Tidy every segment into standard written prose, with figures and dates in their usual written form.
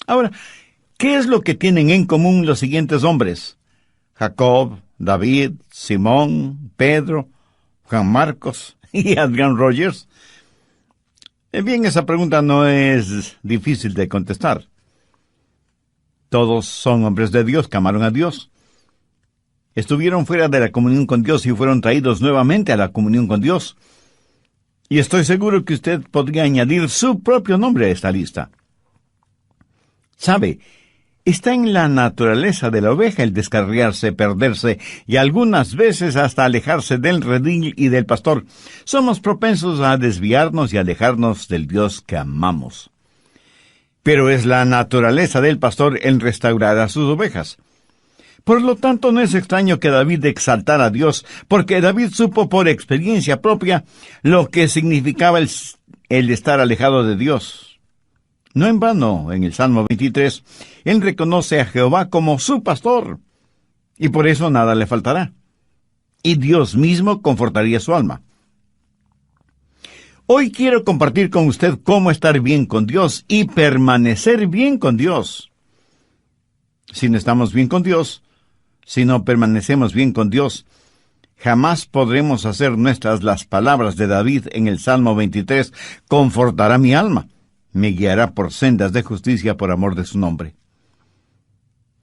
Ahora, ¿qué es lo que tienen en común los siguientes hombres? Jacob, David, Simón, Pedro, Juan Marcos y Adrian Rogers. Bien, esa pregunta no es difícil de contestar. Todos son hombres de Dios que amaron a Dios. Estuvieron fuera de la comunión con Dios y fueron traídos nuevamente a la comunión con Dios. Y estoy seguro que usted podría añadir su propio nombre a esta lista. ¿Sabe? Está en la naturaleza de la oveja el descarriarse, perderse y algunas veces hasta alejarse del redil y del pastor. Somos propensos a desviarnos y alejarnos del Dios que amamos. Pero es la naturaleza del pastor el restaurar a sus ovejas. Por lo tanto, no es extraño que David exaltara a Dios, porque David supo por experiencia propia lo que significaba el estar alejado de Dios. No en vano, en el Salmo 23, él reconoce a Jehová como su pastor, y por eso nada le faltará. Y Dios mismo confortaría su alma. Hoy quiero compartir con usted cómo estar bien con Dios y permanecer bien con Dios. Si no estamos bien con Dios, si no permanecemos bien con Dios, jamás podremos hacer nuestras las palabras de David en el Salmo 23, confortará mi alma. Me guiará por sendas de justicia por amor de su nombre.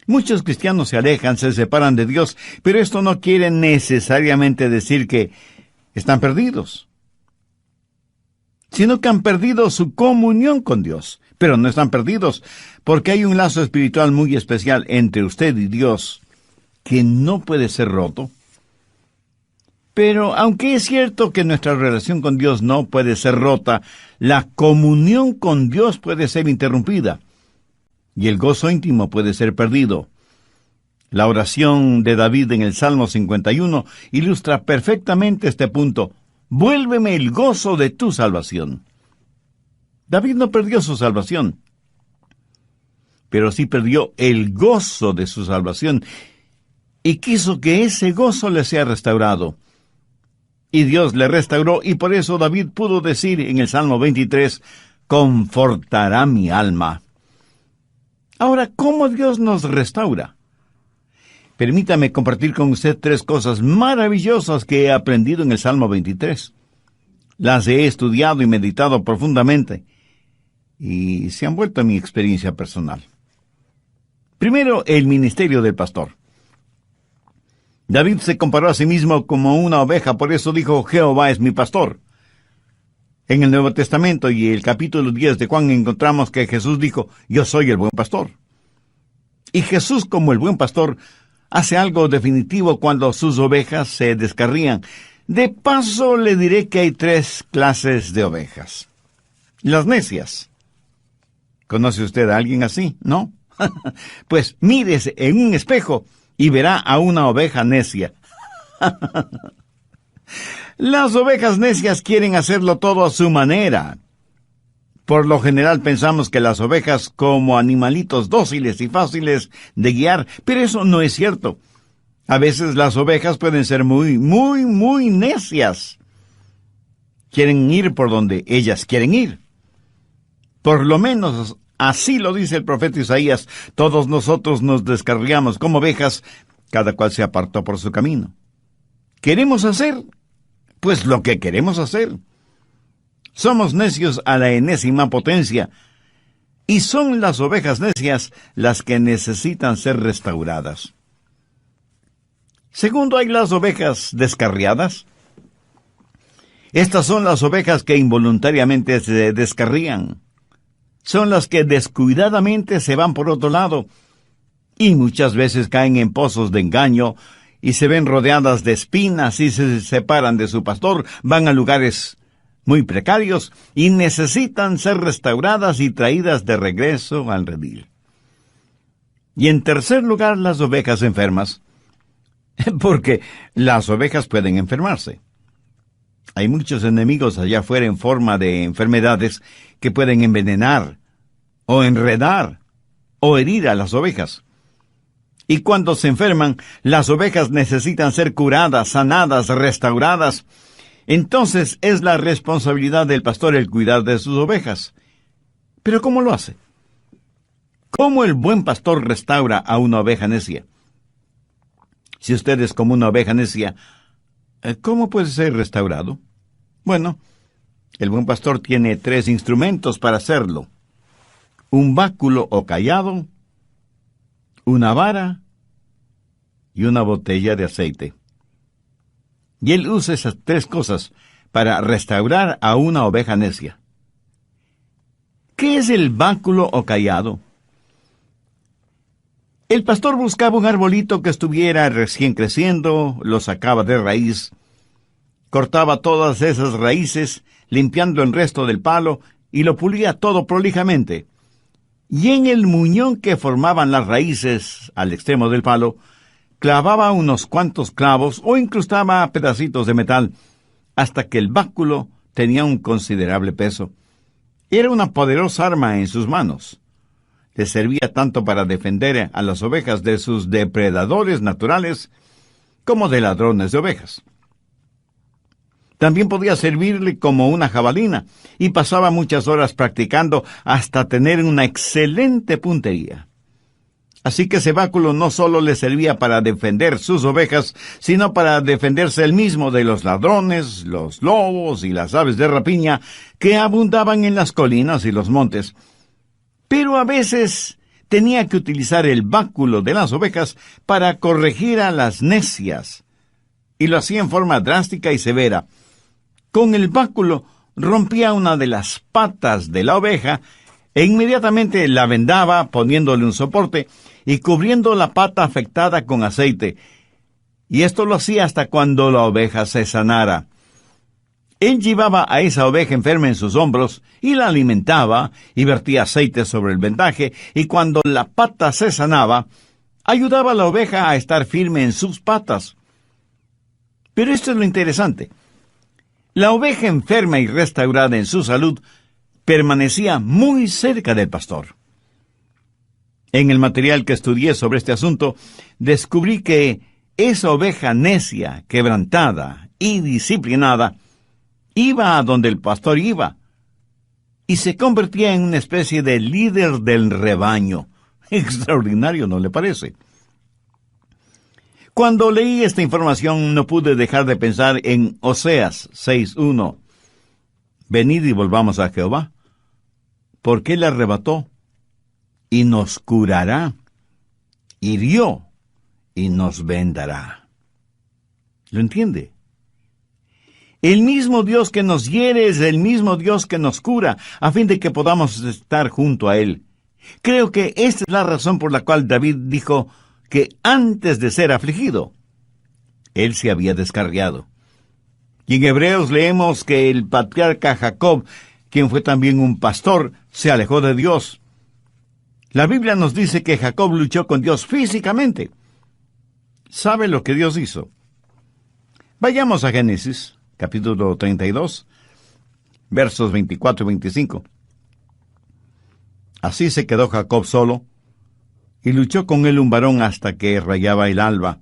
Muchos cristianos se alejan, se separan de Dios, pero esto no quiere necesariamente decir que están perdidos, sino que han perdido su comunión con Dios. Pero no están perdidos, porque hay un lazo espiritual muy especial entre usted y Dios, que no puede ser roto. Pero aunque es cierto que nuestra relación con Dios no puede ser rota, la comunión con Dios puede ser interrumpida y el gozo íntimo puede ser perdido. La oración de David en el Salmo 51 ilustra perfectamente este punto. Vuélveme el gozo de tu salvación. David no perdió su salvación, pero sí perdió el gozo de su salvación y quiso que ese gozo le sea restaurado. Y Dios le restauró, y por eso David pudo decir en el Salmo 23, confortará mi alma. Ahora, ¿cómo Dios nos restaura? Permítame compartir con usted 3 cosas maravillosas que he aprendido en el Salmo 23. Las he estudiado y meditado profundamente, y se han vuelto a mi experiencia personal. Primero, el ministerio del pastor. David se comparó a sí mismo como una oveja, por eso dijo, Jehová es mi pastor. En el Nuevo Testamento y el capítulo 10 de Juan encontramos que Jesús dijo, yo soy el buen pastor. Y Jesús, como el buen pastor, hace algo definitivo cuando sus ovejas se descarrían. De paso, le diré que hay 3 clases de ovejas. Las necias. ¿Conoce usted a alguien así? ¿No? Pues mírese en un espejo y verá a una oveja necia. Las ovejas necias quieren hacerlo todo a su manera. Por lo general pensamos que las ovejas como animalitos dóciles y fáciles de guiar, pero eso no es cierto. A veces las ovejas pueden ser muy necias. Quieren ir por donde ellas quieren ir. Por lo menos así lo dice el profeta Isaías, todos nosotros nos descarriamos como ovejas, cada cual se apartó por su camino. ¿Queremos hacer? Pues lo que queremos hacer. Somos necios a la enésima potencia, y son las ovejas necias las que necesitan ser restauradas. Segundo, hay las ovejas descarriadas. Estas son las ovejas que involuntariamente se descarrían. Son las que descuidadamente se van por otro lado y muchas veces caen en pozos de engaño y se ven rodeadas de espinas y se separan de su pastor, van a lugares muy precarios y necesitan ser restauradas y traídas de regreso al redil. Y en tercer lugar, las ovejas enfermas, porque las ovejas pueden enfermarse. Hay muchos enemigos allá afuera en forma de enfermedades que pueden envenenar, o enredar, o herir a las ovejas. Y cuando se enferman, las ovejas necesitan ser curadas, sanadas, restauradas. Entonces es la responsabilidad del pastor el cuidar de sus ovejas. ¿Pero cómo lo hace? ¿Cómo el buen pastor restaura a una oveja necia? Si usted es como una oveja necia, ¿cómo puede ser restaurado? Bueno, el buen pastor tiene 3 instrumentos para hacerlo: un báculo o cayado, una vara y una botella de aceite. Y él usa esas 3 cosas para restaurar a una oveja necia. ¿Qué es el báculo o cayado? El pastor buscaba un arbolito que estuviera recién creciendo, lo sacaba de raíz, cortaba todas esas raíces, limpiando el resto del palo, y lo pulía todo prolijamente. Y en el muñón que formaban las raíces al extremo del palo, clavaba unos cuantos clavos o incrustaba pedacitos de metal, hasta que el báculo tenía un considerable peso. Era una poderosa arma en sus manos. Le servía tanto para defender a las ovejas de sus depredadores naturales como de ladrones de ovejas. También podía servirle como una jabalina, y pasaba muchas horas practicando hasta tener una excelente puntería. Así que ese báculo no solo le servía para defender sus ovejas, sino para defenderse él mismo de los ladrones, los lobos y las aves de rapiña que abundaban en las colinas y los montes. Pero a veces tenía que utilizar el báculo de las ovejas para corregir a las necias, y lo hacía en forma drástica y severa. Con el báculo rompía una de las patas de la oveja e inmediatamente la vendaba poniéndole un soporte y cubriendo la pata afectada con aceite. Y esto lo hacía hasta cuando la oveja se sanara. Él llevaba a esa oveja enferma en sus hombros y la alimentaba y vertía aceite sobre el vendaje, y cuando la pata se sanaba, ayudaba a la oveja a estar firme en sus patas. Pero esto es lo interesante. La oveja enferma y restaurada en su salud permanecía muy cerca del pastor. En el material que estudié sobre este asunto, descubrí que esa oveja necia, quebrantada y disciplinada iba a donde el pastor iba, y se convertía en una especie de líder del rebaño. Extraordinario, ¿no le parece? Cuando leí esta información, no pude dejar de pensar en Oseas 6:1. Venid y volvamos a Jehová, porque Él arrebató y nos curará, hirió y nos vendará. ¿Lo entiende? El mismo Dios que nos hiere es el mismo Dios que nos cura, a fin de que podamos estar junto a Él. Creo que esta es la razón por la cual David dijo que antes de ser afligido, Él se había descarriado. Y en Hebreos leemos que el patriarca Jacob, quien fue también un pastor, se alejó de Dios. La Biblia nos dice que Jacob luchó con Dios físicamente. ¿Sabe lo que Dios hizo? Vayamos a Génesis, capítulo 32, versos 24 y 25. Así se quedó Jacob solo, y luchó con él un varón hasta que rayaba el alba.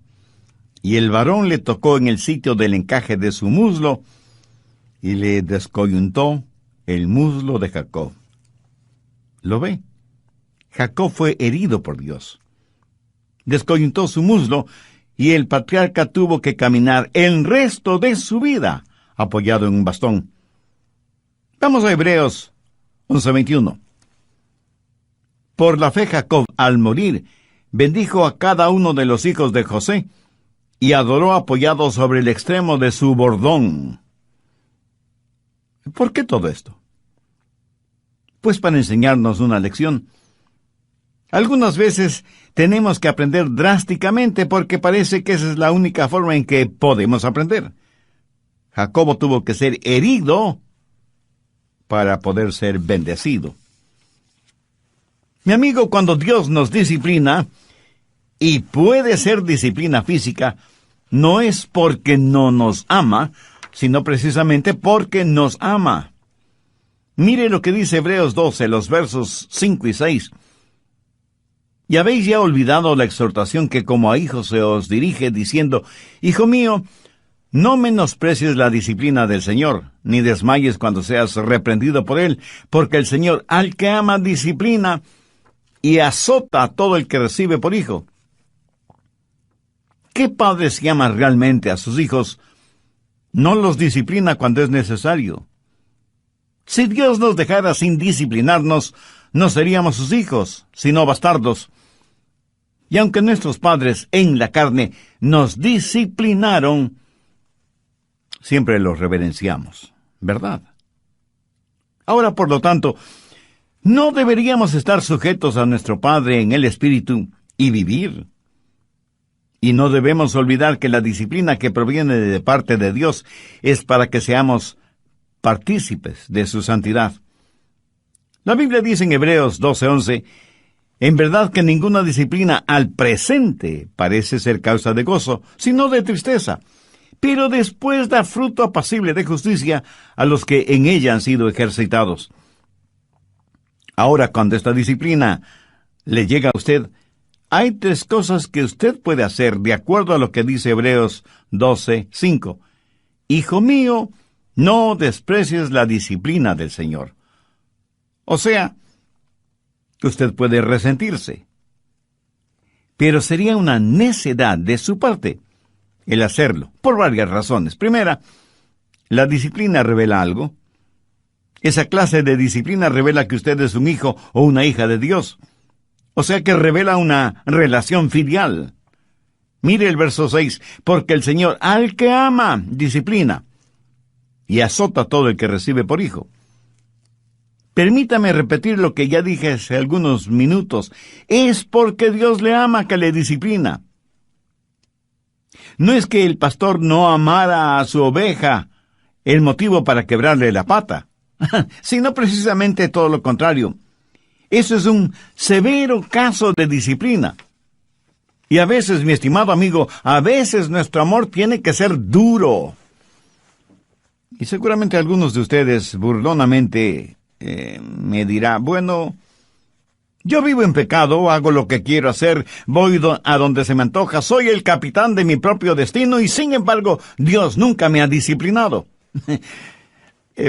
Y el varón le tocó en el sitio del encaje de su muslo, y le descoyuntó el muslo de Jacob. ¿Lo ve? Jacob fue herido por Dios. Descoyuntó su muslo, y el patriarca tuvo que caminar el resto de su vida apoyado en un bastón. Vamos a Hebreos 11:21. Por la fe Jacob, al morir, bendijo a cada uno de los hijos de José, y adoró apoyado sobre el extremo de su bordón. ¿Por qué todo esto? Pues para enseñarnos una lección. Algunas veces tenemos que aprender drásticamente porque parece que esa es la única forma en que podemos aprender. Jacobo tuvo que ser herido para poder ser bendecido. Mi amigo, cuando Dios nos disciplina, y puede ser disciplina física, no es porque no nos ama, sino precisamente porque nos ama. Mire lo que dice Hebreos 12, los versos 5 y 6. ¿Y habéis ya olvidado la exhortación que como a hijos se os dirige, diciendo: Hijo mío, no menosprecies la disciplina del Señor, ni desmayes cuando seas reprendido por Él, porque el Señor al que ama disciplina, y azota a todo el que recibe por hijo. ¿Qué padre si ama realmente a sus hijos no los disciplina cuando es necesario? Si Dios nos dejara sin disciplinarnos, no seríamos sus hijos, sino bastardos. Y aunque nuestros padres en la carne nos disciplinaron, siempre los reverenciamos, ¿verdad? Ahora, por lo tanto, no deberíamos estar sujetos a nuestro Padre en el Espíritu y vivir. Y no debemos olvidar que la disciplina que proviene de parte de Dios es para que seamos partícipes de su santidad. La Biblia dice en Hebreos 12:11, en verdad que ninguna disciplina al presente parece ser causa de gozo, sino de tristeza, pero después da fruto apacible de justicia a los que en ella han sido ejercitados. Ahora, cuando esta disciplina le llega a usted, hay 3 cosas que usted puede hacer de acuerdo a lo que dice Hebreos 12:5. Hijo mío, no desprecies la disciplina del Señor. O sea, usted puede resentirse, pero sería una necedad de su parte el hacerlo, por varias razones. Primera, la disciplina revela algo. Esa clase de disciplina revela que usted es un hijo o una hija de Dios. O sea que revela una relación filial. Mire el verso 6, porque el Señor al que ama disciplina y azota a todo el que recibe por hijo. Permítame repetir lo que ya dije hace algunos minutos. Es porque Dios le ama que le disciplina. No es que el pastor no amara a su oveja, el motivo para quebrarle la pata, sino precisamente todo lo contrario. Eso es un severo caso de disciplina. Y a veces, mi estimado amigo, a veces nuestro amor tiene que ser duro. Y seguramente algunos de ustedes burlonamente me dirá, bueno, yo vivo en pecado, hago lo que quiero hacer, voy a donde se me antoja, soy el capitán de mi propio destino y sin embargo Dios nunca me ha disciplinado.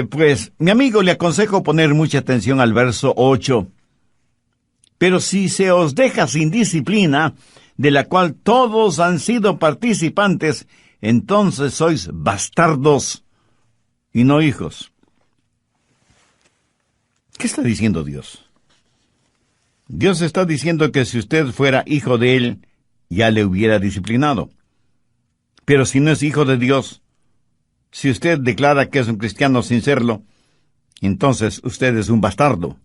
Pues, mi amigo, le aconsejo poner mucha atención al verso 8. Pero si se os deja sin disciplina, de la cual todos han sido participantes, entonces sois bastardos y no hijos. ¿Qué está diciendo Dios? Dios está diciendo que si usted fuera hijo de Él, ya le hubiera disciplinado. Pero si no es hijo de Dios, si usted declara que es un cristiano sin serlo, entonces usted es un bastardo.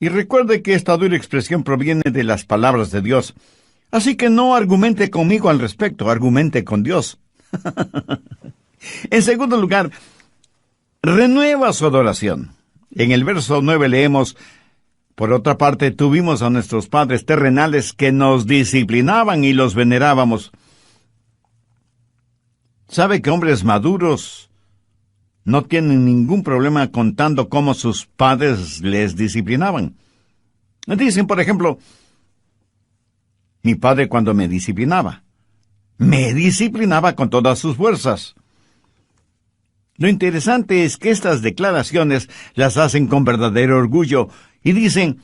Y recuerde que esta dura expresión proviene de las palabras de Dios. Así que no argumente conmigo al respecto, argumente con Dios. En segundo lugar, renueva su adoración. En el verso 9 leemos, por otra parte, tuvimos a nuestros padres terrenales que nos disciplinaban y los venerábamos. ¿Sabe que hombres maduros no tienen ningún problema contando cómo sus padres les disciplinaban? Dicen, por ejemplo, mi padre cuando me disciplinaba con todas sus fuerzas. Lo interesante es que estas declaraciones las hacen con verdadero orgullo y dicen,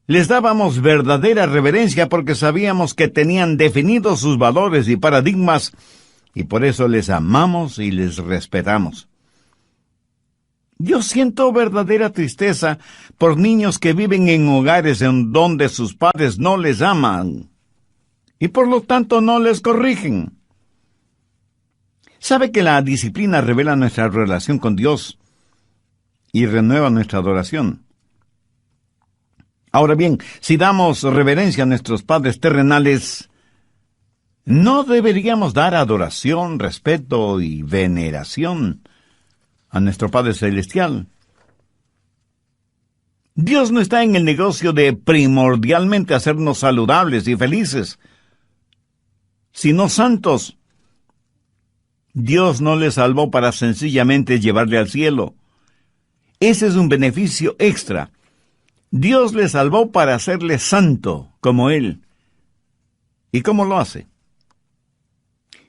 les dábamos verdadera reverencia porque sabíamos que tenían definidos sus valores y paradigmas y por eso les amamos y les respetamos. Yo siento verdadera tristeza por niños que viven en hogares en donde sus padres no les aman y por lo tanto no les corrigen. ¿Sabe que la disciplina revela nuestra relación con Dios y renueva nuestra adoración? Ahora bien, si damos reverencia a nuestros padres terrenales, ¿no deberíamos dar adoración, respeto y veneración a nuestro Padre Celestial? Dios no está en el negocio de primordialmente hacernos saludables y felices, sino santos. Dios no le salvó para sencillamente llevarle al cielo. Ese es un beneficio extra. Dios le salvó para hacerle santo como Él. ¿Y cómo lo hace?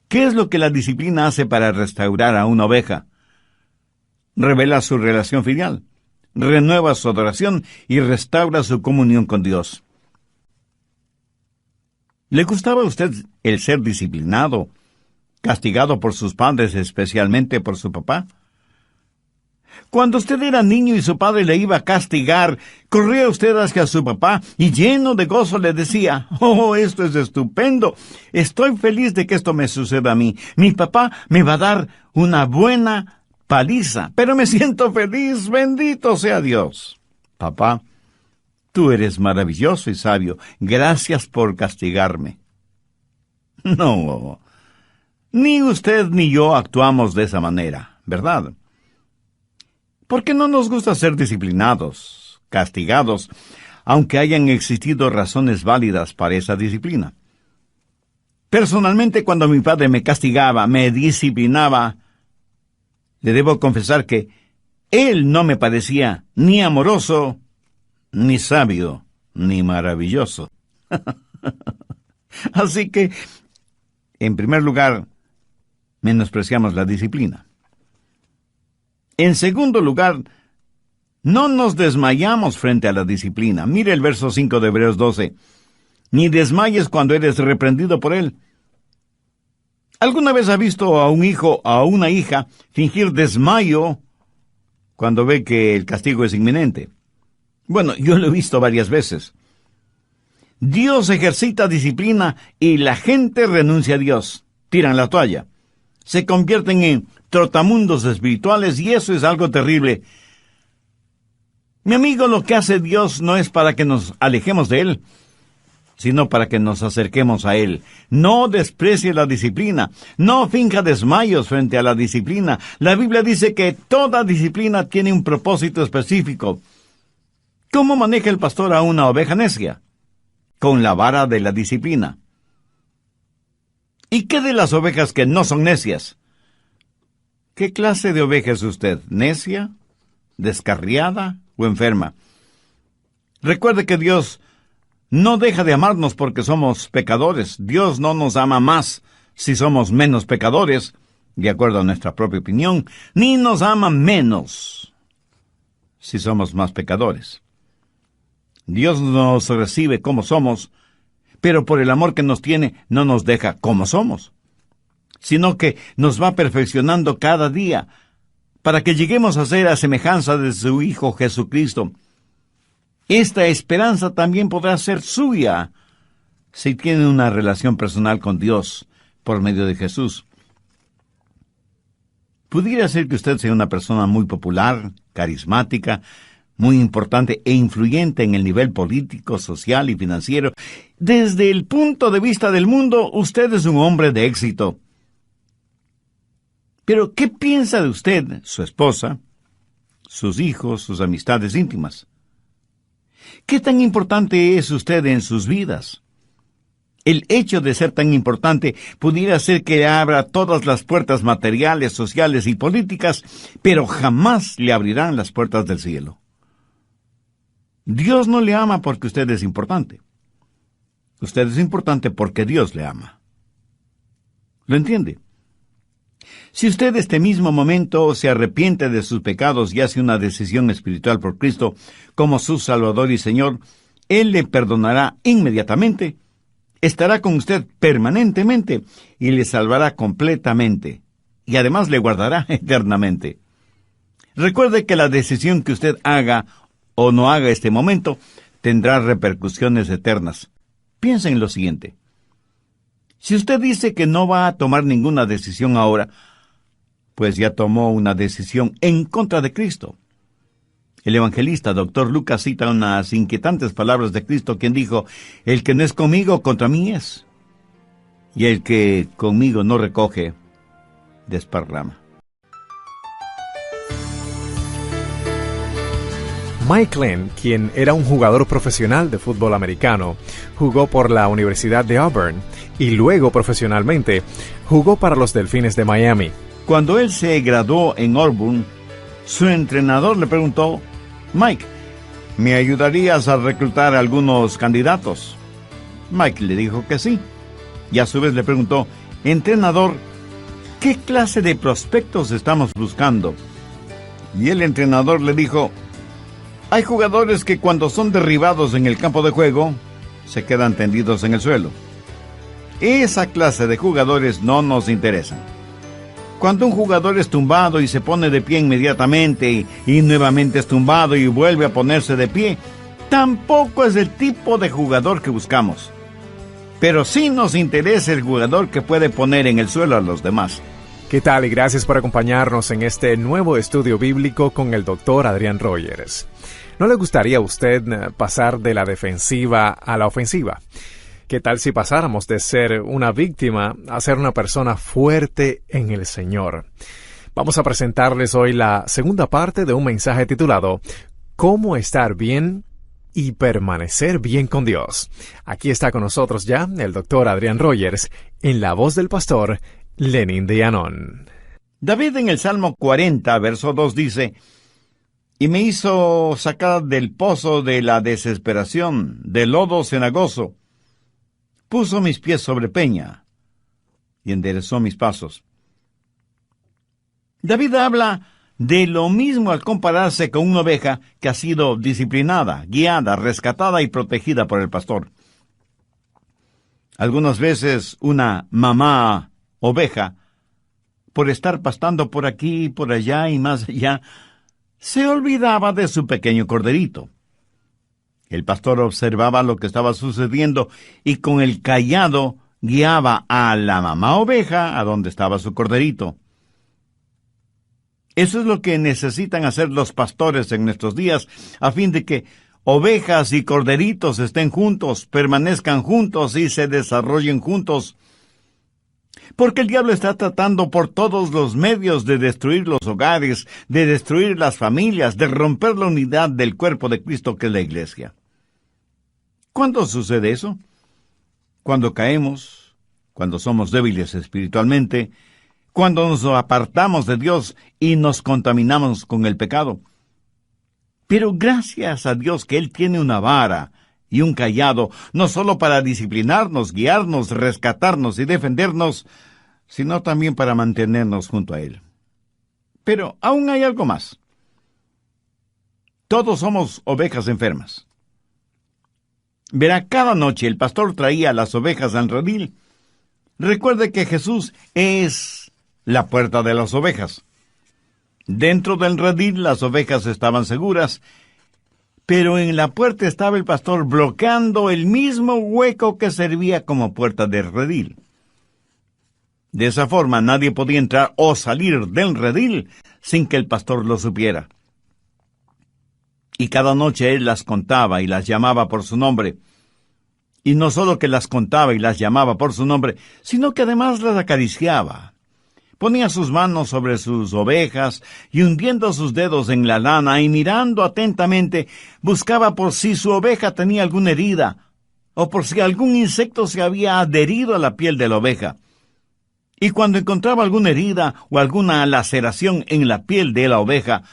¿Qué es lo que la disciplina hace para restaurar a una oveja? Revela su relación filial. renueva su adoración y restaura su comunión con Dios. ¿Le gustaba a usted el ser disciplinado, castigado por sus padres, especialmente por su papá? Cuando usted era niño y su padre le iba a castigar, corría usted hacia su papá y lleno de gozo le decía: «Oh, esto es estupendo. Estoy feliz de que esto me suceda a mí. Mi papá me va a dar una buena paliza, pero me siento feliz. Bendito sea Dios. Papá, tú eres maravilloso y sabio. Gracias por castigarme». No, ni usted ni yo actuamos de esa manera, ¿verdad? ¿Por qué no nos gusta ser disciplinados, castigados, aunque hayan existido razones válidas para esa disciplina? Personalmente, cuando mi padre me castigaba, me disciplinaba, le debo confesar que él no me parecía ni amoroso, ni sabio, ni maravilloso. Así que, en primer lugar, menospreciamos la disciplina. En segundo lugar, no nos desmayamos frente a la disciplina. Mire el verso 5 de Hebreos 12. Ni desmayes cuando eres reprendido por él. ¿Alguna vez ha visto a un hijo o a una hija fingir desmayo cuando ve que el castigo es inminente? Bueno, yo lo he visto varias veces. Dios ejercita disciplina y la gente renuncia a Dios. Tiran la toalla. Se convierten en trotamundos espirituales y eso es algo terrible. Mi amigo, lo que hace Dios no es para que nos alejemos de Él, sino para que nos acerquemos a Él. No desprecie la disciplina. No finja desmayos frente a la disciplina. La Biblia dice que toda disciplina tiene un propósito específico. ¿Cómo maneja el pastor a una oveja necia? Con la vara de la disciplina. ¿Y qué de las ovejas que no son necias? ¿Qué clase de oveja es usted? ¿Necia? ¿Descarriada? ¿O enferma? Recuerde que Dios no deja de amarnos porque somos pecadores. Dios no nos ama más si somos menos pecadores, de acuerdo a nuestra propia opinión, ni nos ama menos si somos más pecadores. Dios nos recibe como somos, pero por el amor que nos tiene, no nos deja como somos, sino que nos va perfeccionando cada día, para que lleguemos a ser a semejanza de su Hijo Jesucristo. Esta esperanza también podrá ser suya, si tiene una relación personal con Dios, por medio de Jesús. Pudiera ser que usted sea una persona muy popular, carismática, muy importante e influyente en el nivel político, social y financiero. Desde el punto de vista del mundo, usted es un hombre de éxito. Pero, ¿qué piensa de usted, su esposa, sus hijos, sus amistades íntimas? ¿Qué tan importante es usted en sus vidas? El hecho de ser tan importante pudiera ser que le abra todas las puertas materiales, sociales y políticas, pero jamás le abrirán las puertas del cielo. Dios no le ama porque usted es importante. Usted es importante porque Dios le ama. ¿Lo entiende? Si usted este mismo momento se arrepiente de sus pecados y hace una decisión espiritual por Cristo como su Salvador y Señor, Él le perdonará inmediatamente, estará con usted permanentemente y le salvará completamente, y además le guardará eternamente. Recuerde que la decisión que usted haga o no haga este momento tendrá repercusiones eternas. Piensa en lo siguiente. Si usted dice que no va a tomar ninguna decisión ahora, pues ya tomó una decisión en contra de Cristo. El evangelista Dr. Lucas cita unas inquietantes palabras de Cristo, quien dijo: «El que no es conmigo, contra mí es. Y el que conmigo no recoge, desparrama». Mike Glenn, quien era un jugador profesional de fútbol americano, jugó por la Universidad de Auburn y luego profesionalmente jugó para los Delfines de Miami. Cuando él se graduó en Auburn, su entrenador le preguntó: «Mike, ¿me ayudarías a reclutar a algunos candidatos?» Mike le dijo que sí, y a su vez le preguntó: «Entrenador, ¿qué clase de prospectos estamos buscando?» Y el entrenador le dijo: Hay jugadores que cuando son derribados en el campo de juego, se quedan tendidos en el suelo. Esa clase de jugadores no nos interesan. Cuando un jugador es tumbado y se pone de pie inmediatamente y nuevamente es tumbado y vuelve a ponerse de pie, tampoco es el tipo de jugador que buscamos. Pero sí nos interesa el jugador que puede poner en el suelo a los demás. ¿Qué tal? Y gracias por acompañarnos en este nuevo estudio bíblico con el Dr. Adrián Rogers. ¿No le gustaría a usted pasar de la defensiva a la ofensiva? ¿Qué tal si pasáramos de ser una víctima a ser una persona fuerte en el Señor? Vamos a presentarles hoy la segunda parte de un mensaje titulado ¿Cómo estar bien y permanecer bien con Dios? Aquí está con nosotros ya el Dr. Adrián Rogers en la voz del pastor Lenin de Anón. David en el Salmo 40, verso 2 dice: Y me hizo sacar del pozo de la desesperación, del lodo cenagoso. Puso mis pies sobre peña y enderezó mis pasos. David habla de lo mismo al compararse con una oveja que ha sido disciplinada, guiada, rescatada y protegida por el pastor. Algunas veces una mamá oveja, por estar pastando por aquí, por allá y más allá, se olvidaba de su pequeño corderito. El pastor observaba lo que estaba sucediendo y con el cayado guiaba a la mamá oveja a donde estaba su corderito. Eso es lo que necesitan hacer los pastores en nuestros días, a fin de que ovejas y corderitos estén juntos, permanezcan juntos y se desarrollen juntos. Porque el diablo está tratando por todos los medios de destruir los hogares, de destruir las familias, de romper la unidad del cuerpo de Cristo que es la iglesia. ¿Cuándo sucede eso? Cuando caemos, cuando somos débiles espiritualmente, cuando nos apartamos de Dios y nos contaminamos con el pecado. Pero gracias a Dios que Él tiene una vara y un cayado, no solo para disciplinarnos, guiarnos, rescatarnos y defendernos, sino también para mantenernos junto a Él. Pero aún hay algo más. Todos somos ovejas enfermas. Verá, cada noche el pastor traía las ovejas al redil. Recuerde que Jesús es la puerta de las ovejas. Dentro del redil las ovejas estaban seguras, pero en la puerta estaba el pastor bloqueando el mismo hueco que servía como puerta del redil. De esa forma nadie podía entrar o salir del redil sin que el pastor lo supiera. Y cada noche él las contaba y las llamaba por su nombre. Y no solo que las contaba y las llamaba por su nombre, sino que además las acariciaba. Ponía sus manos sobre sus ovejas y hundiendo sus dedos en la lana y mirando atentamente, buscaba por si su oveja tenía alguna herida o por si algún insecto se había adherido a la piel de la oveja. Y cuando encontraba alguna herida o alguna laceración en la piel de la oveja,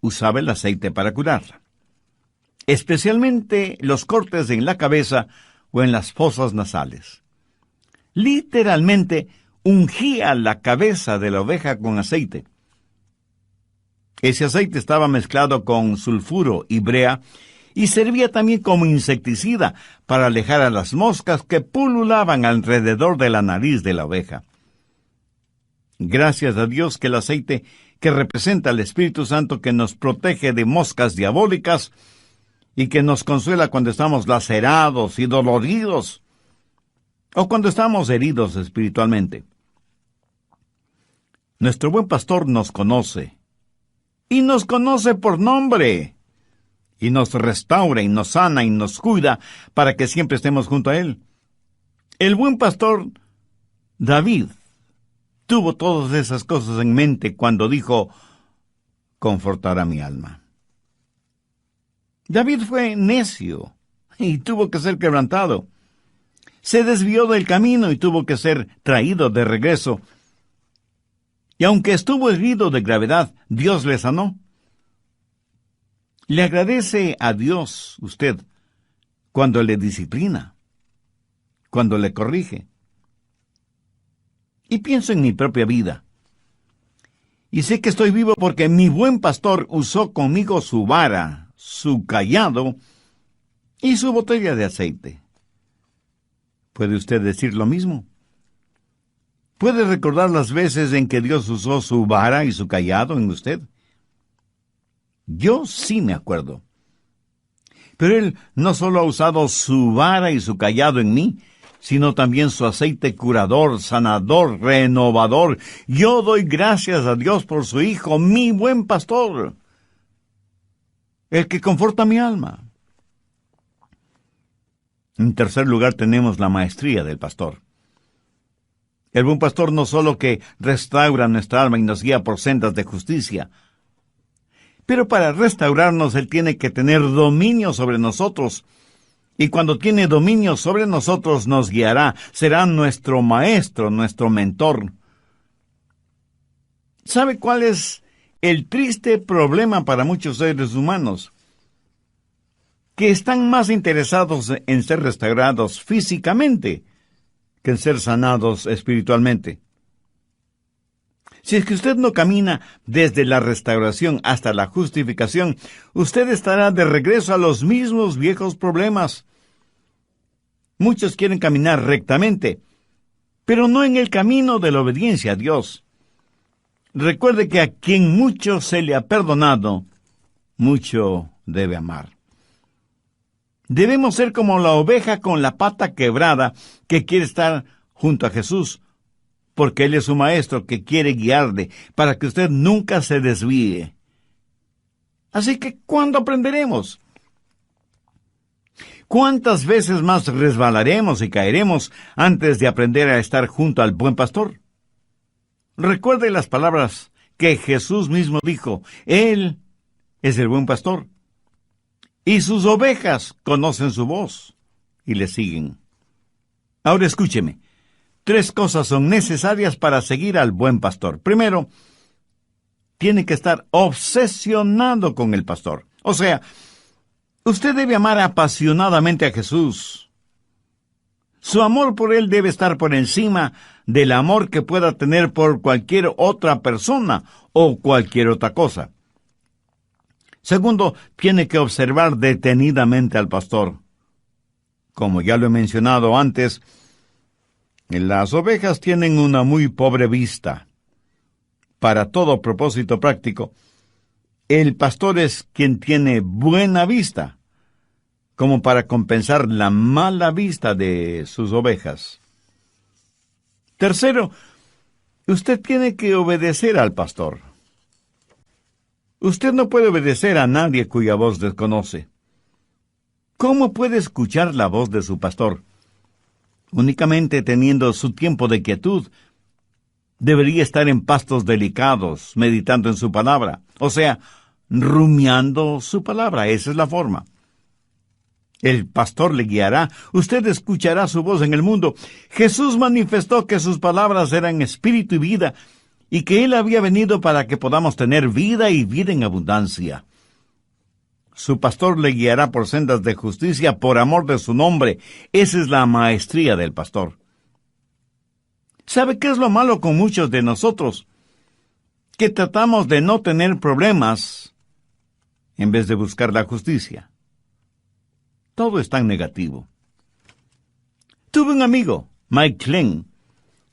usaba el aceite para curarla. Especialmente los cortes en la cabeza o en las fosas nasales. Literalmente, ungía la cabeza de la oveja con aceite. Ese aceite estaba mezclado con sulfuro y brea y servía también como insecticida para alejar a las moscas que pululaban alrededor de la nariz de la oveja. Gracias a Dios que el aceite, que representa al Espíritu Santo que nos protege de moscas diabólicas y que nos consuela cuando estamos lacerados y doloridos o cuando estamos heridos espiritualmente. Nuestro buen pastor nos conoce, y nos conoce por nombre, y nos restaura, y nos sana, y nos cuida, para que siempre estemos junto a Él. El buen pastor David tuvo todas esas cosas en mente cuando dijo: confortará mi alma. David fue necio, y tuvo que ser quebrantado. Se desvió del camino y tuvo que ser traído de regreso. Y aunque estuvo herido de gravedad, Dios le sanó. ¿Le agradece a Dios usted cuando le disciplina, cuando le corrige? Y pienso en mi propia vida. Y sé que estoy vivo porque mi buen pastor usó conmigo su vara, su cayado y su botella de aceite. ¿Puede usted decir lo mismo? ¿Puede recordar las veces en que Dios usó su vara y su cayado en usted? Yo sí me acuerdo. Pero Él no solo ha usado su vara y su cayado en mí, sino también su aceite curador, sanador, renovador. Yo doy gracias a Dios por su Hijo, mi buen pastor, el que conforta mi alma. En tercer lugar tenemos la maestría del pastor. El buen pastor no solo que restaura nuestra alma y nos guía por sendas de justicia, pero para restaurarnos Él tiene que tener dominio sobre nosotros. Y cuando tiene dominio sobre nosotros nos guiará, será nuestro maestro, nuestro mentor. ¿Sabe cuál es el triste problema para muchos seres humanos? Que están más interesados en ser restaurados físicamente que en ser sanados espiritualmente. Si es que usted no camina desde la restauración hasta la justificación, usted estará de regreso a los mismos viejos problemas. Muchos quieren caminar rectamente, pero no en el camino de la obediencia a Dios. Recuerde que a quien mucho se le ha perdonado, mucho debe amar. Debemos ser como la oveja con la pata quebrada que quiere estar junto a Jesús, porque Él es su maestro que quiere guiarle para que usted nunca se desvíe. Así que, ¿cuándo aprenderemos? ¿Cuántas veces más resbalaremos y caeremos antes de aprender a estar junto al buen pastor? Recuerde las palabras que Jesús mismo dijo. Él es el buen pastor, y sus ovejas conocen su voz y le siguen. Ahora escúcheme. 3 cosas son necesarias para seguir al buen pastor. Primero, tiene que estar obsesionado con el pastor. O sea, usted debe amar apasionadamente a Jesús. Su amor por Él debe estar por encima del amor que pueda tener por cualquier otra persona o cualquier otra cosa. Segundo, tiene que observar detenidamente al pastor. Como ya lo he mencionado antes, las ovejas tienen una muy pobre vista. Para todo propósito práctico, el pastor es quien tiene buena vista, como para compensar la mala vista de sus ovejas. Tercero, usted tiene que obedecer al pastor. Usted no puede obedecer a nadie cuya voz desconoce. ¿Cómo puede escuchar la voz de su pastor? Únicamente teniendo su tiempo de quietud. Debería estar en pastos delicados, meditando en su palabra. O sea, rumiando su palabra. Esa es la forma. El pastor le guiará. Usted escuchará su voz en el mundo. Jesús manifestó que sus palabras eran espíritu y vida, y que Él había venido para que podamos tener vida y vida en abundancia. Su pastor le guiará por sendas de justicia por amor de su nombre. Esa es la maestría del pastor. ¿Sabe qué es lo malo con muchos de nosotros? Que tratamos de no tener problemas en vez de buscar la justicia. Todo es tan negativo. Tuve un amigo, Mike Glenn,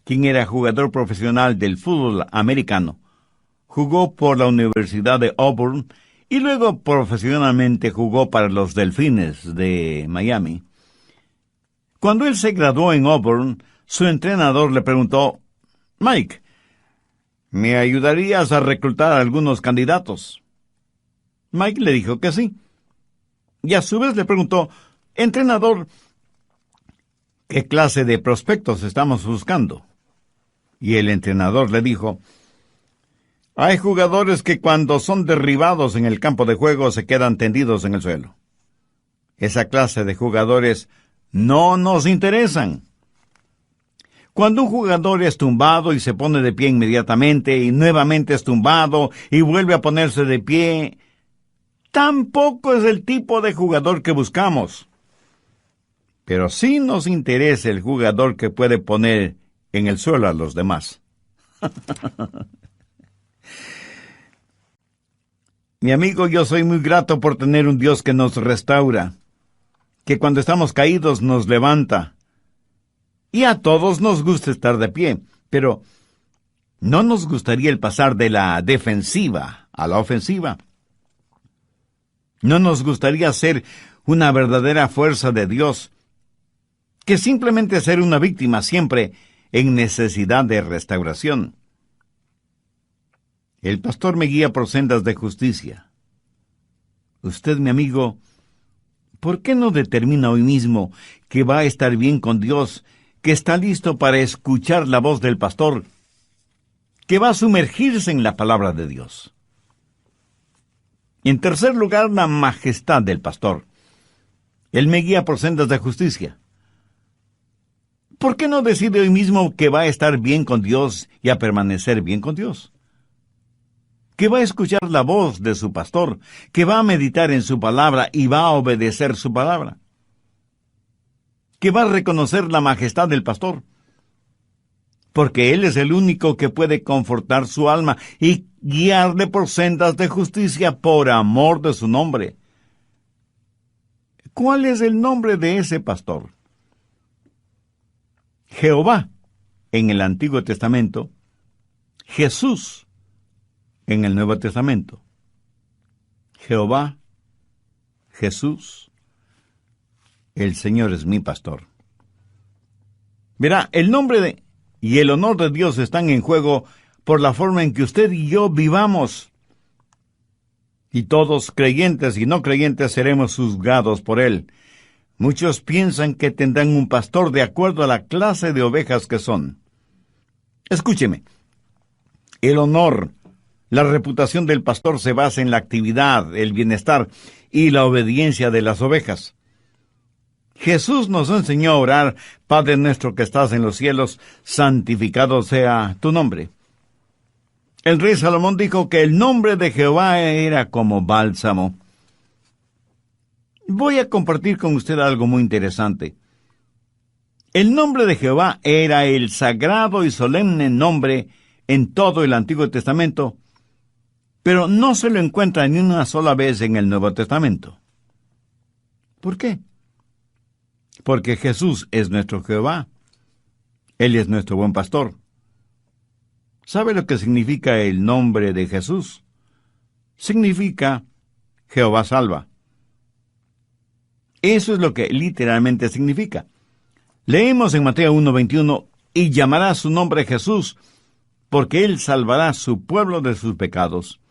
quien era jugador profesional del fútbol americano. Jugó por la Universidad de Auburn y luego profesionalmente jugó para los Delfines de Miami. Cuando él se graduó en Auburn, su entrenador le preguntó: Mike, ¿me ayudarías a reclutar a algunos candidatos? Mike le dijo que sí. Y a su vez le preguntó: entrenador, ¿qué clase de prospectos estamos buscando? Y el entrenador le dijo: hay jugadores que cuando son derribados en el campo de juego se quedan tendidos en el suelo. Esa clase de jugadores no nos interesan. Cuando un jugador es tumbado y se pone de pie inmediatamente y nuevamente es tumbado y vuelve a ponerse de pie, tampoco es el tipo de jugador que buscamos. Pero sí nos interesa el jugador que puede poner en el suelo a los demás. Mi amigo, yo soy muy grato por tener un Dios que nos restaura, que cuando estamos caídos nos levanta. Y a todos nos gusta estar de pie, pero no nos gustaría el pasar de la defensiva a la ofensiva. No nos gustaría ser una verdadera fuerza de Dios, que simplemente ser una víctima siempre en necesidad de restauración. El pastor me guía por sendas de justicia. Usted, mi amigo, ¿por qué no determina hoy mismo que va a estar bien con Dios, que está listo para escuchar la voz del pastor, que va a sumergirse en la palabra de Dios? En tercer lugar, la majestad del pastor. Él me guía por sendas de justicia. ¿Por qué no decide hoy mismo que va a estar bien con Dios y a permanecer bien con Dios? Que va a escuchar la voz de su pastor, que va a meditar en su palabra y va a obedecer su palabra. Que va a reconocer la majestad del pastor, porque Él es el único que puede confortar su alma y guiarle por sendas de justicia por amor de su nombre. ¿Cuál es el nombre de ese pastor? Jehová en el Antiguo Testamento, Jesús en el Nuevo Testamento. Jehová, Jesús, el Señor es mi pastor. Verá, el nombre y el honor de Dios están en juego por la forma en que usted y yo vivamos. Y todos, creyentes y no creyentes, seremos juzgados por Él. Muchos piensan que tendrán un pastor de acuerdo a la clase de ovejas que son. Escúcheme, el honor, la reputación del pastor se basa en la actividad, el bienestar y la obediencia de las ovejas. Jesús nos enseñó a orar: Padre nuestro que estás en los cielos, santificado sea tu nombre. El rey Salomón dijo que el nombre de Jehová era como bálsamo. Voy a compartir con usted algo muy interesante. El nombre de Jehová era el sagrado y solemne nombre en todo el Antiguo Testamento, pero no se lo encuentra ni una sola vez en el Nuevo Testamento. ¿Por qué? Porque Jesús es nuestro Jehová. Él es nuestro buen pastor. ¿Sabe lo que significa el nombre de Jesús? Significa Jehová salva. Eso es lo que literalmente significa. Leemos en Mateo 1:21, y llamará su nombre Jesús, porque Él salvará a su pueblo de sus pecados.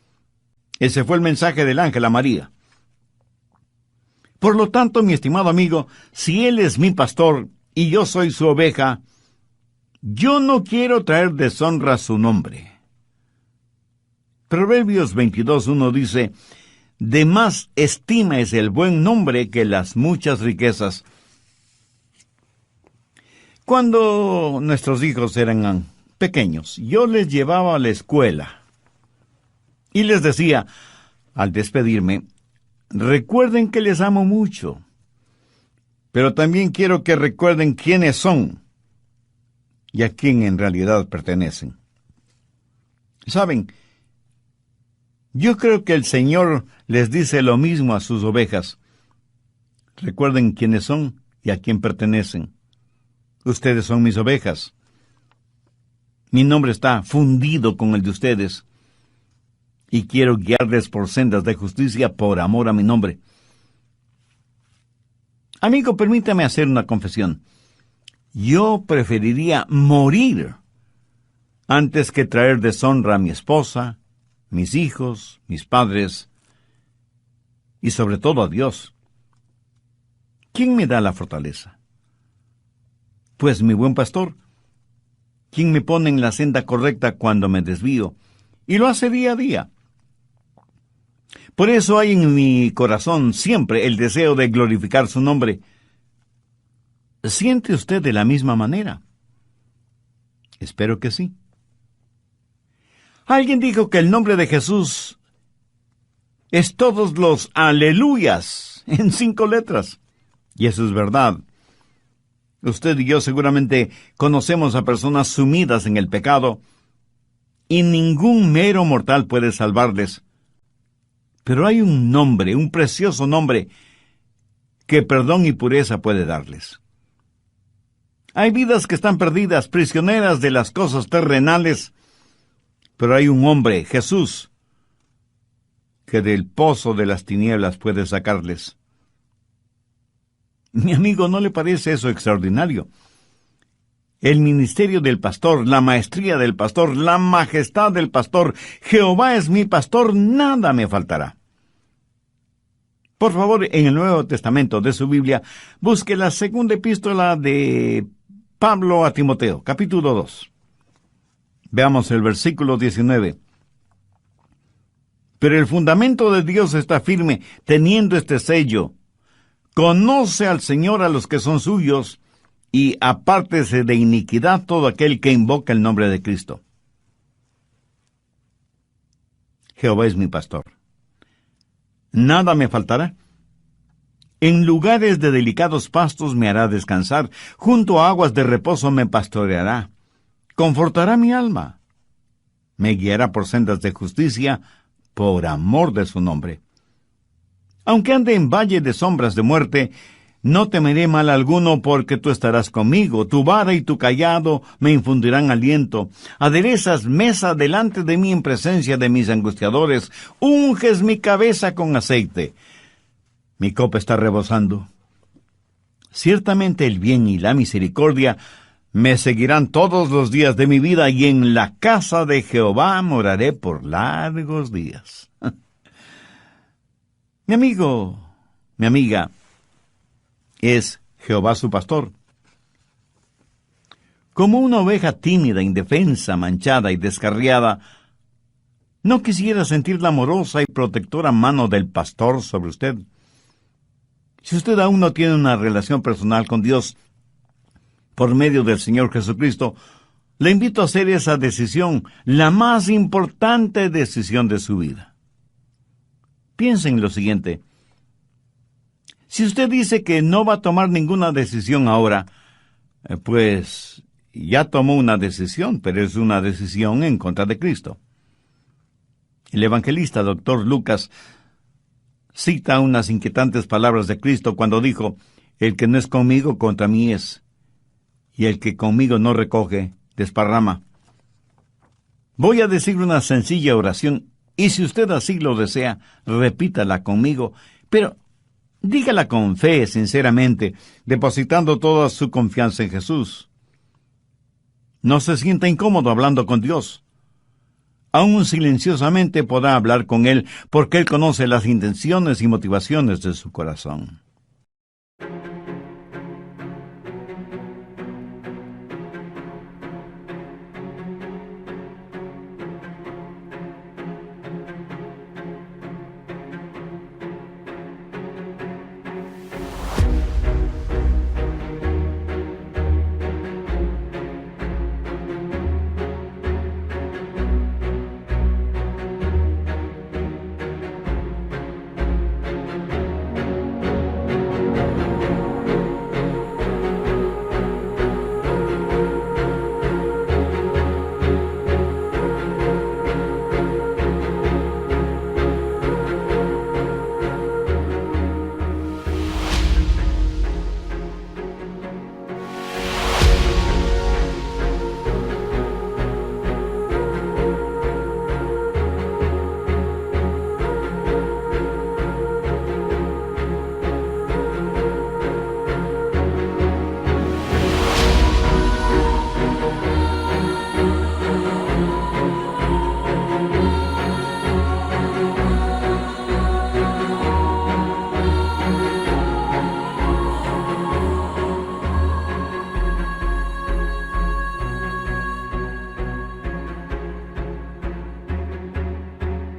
Ese fue el mensaje del ángel a María. Por lo tanto, mi estimado amigo, si Él es mi pastor y yo soy su oveja, yo no quiero traer deshonra a su nombre. Proverbios 22:1 dice: de más estima es el buen nombre que las muchas riquezas. Cuando nuestros hijos eran pequeños, yo les llevaba a la escuela y les decía, al despedirme: recuerden que les amo mucho, pero también quiero que recuerden quiénes son y a quién en realidad pertenecen. ¿Saben? Yo creo que el Señor les dice lo mismo a sus ovejas. Recuerden quiénes son y a quién pertenecen. Ustedes son mis ovejas. Mi nombre está fundido con el de ustedes. Y quiero guiarles por sendas de justicia por amor a mi nombre. Amigo, permítame hacer una confesión. Yo preferiría morir antes que traer deshonra a mi esposa, mis hijos, mis padres y sobre todo a Dios. ¿Quién me da la fortaleza? Pues mi buen pastor, quien me pone en la senda correcta cuando me desvío, y lo hace día a día. Por eso hay en mi corazón siempre el deseo de glorificar su nombre. ¿Siente usted de la misma manera? Espero que sí. Alguien dijo que el nombre de Jesús es todos los aleluyas en 5 letras. Y eso es verdad. Usted y yo seguramente conocemos a personas sumidas en el pecado, y ningún mero mortal puede salvarles. Pero hay un nombre, un precioso nombre, que perdón y pureza puede darles. Hay vidas que están perdidas, prisioneras de las cosas terrenales, pero hay un hombre, Jesús, que del pozo de las tinieblas puede sacarles. Mi amigo, ¿no le parece eso extraordinario? El ministerio del pastor, la maestría del pastor, la majestad del pastor, Jehová es mi pastor, nada me faltará. Por favor, en el Nuevo Testamento de su Biblia, busque la segunda epístola de Pablo a Timoteo, capítulo 2. Veamos el versículo 19. Pero el fundamento de Dios está firme, teniendo este sello: conoce al Señor a los que son suyos, y apártese de iniquidad todo aquel que invoca el nombre de Cristo. Jehová es mi pastor. Nada me faltará. En lugares de delicados pastos me hará descansar, junto a aguas de reposo me pastoreará. Confortará mi alma. Me guiará por sendas de justicia, por amor de su nombre. Aunque ande en valle de sombras de muerte, no temeré mal alguno, porque tú estarás conmigo. Tu vara y tu cayado me infundirán aliento. Aderezas mesa delante de mí en presencia de mis angustiadores. Unges mi cabeza con aceite. Mi copa está rebosando. Ciertamente el bien y la misericordia me seguirán todos los días de mi vida, y en la casa de Jehová moraré por largos días. Mi amigo, mi amiga, ¿es Jehová su pastor? Como una oveja tímida, indefensa, manchada y descarriada, ¿no quisiera sentir la amorosa y protectora mano del pastor sobre usted? Si usted aún no tiene una relación personal con Dios por medio del Señor Jesucristo, le invito a hacer esa decisión, la más importante decisión de su vida. Piensen en lo siguiente. Si usted dice que no va a tomar ninguna decisión ahora, pues ya tomó una decisión, pero es una decisión en contra de Cristo. El evangelista Dr. Lucas cita unas inquietantes palabras de Cristo cuando dijo: el que no es conmigo, contra mí es, y el que conmigo no recoge, desparrama. Voy a decir una sencilla oración, y si usted así lo desea, repítala conmigo, pero dígala con fe, sinceramente, depositando toda su confianza en Jesús. No se sienta incómodo hablando con Dios. Aún silenciosamente podrá hablar con Él, porque Él conoce las intenciones y motivaciones de su corazón.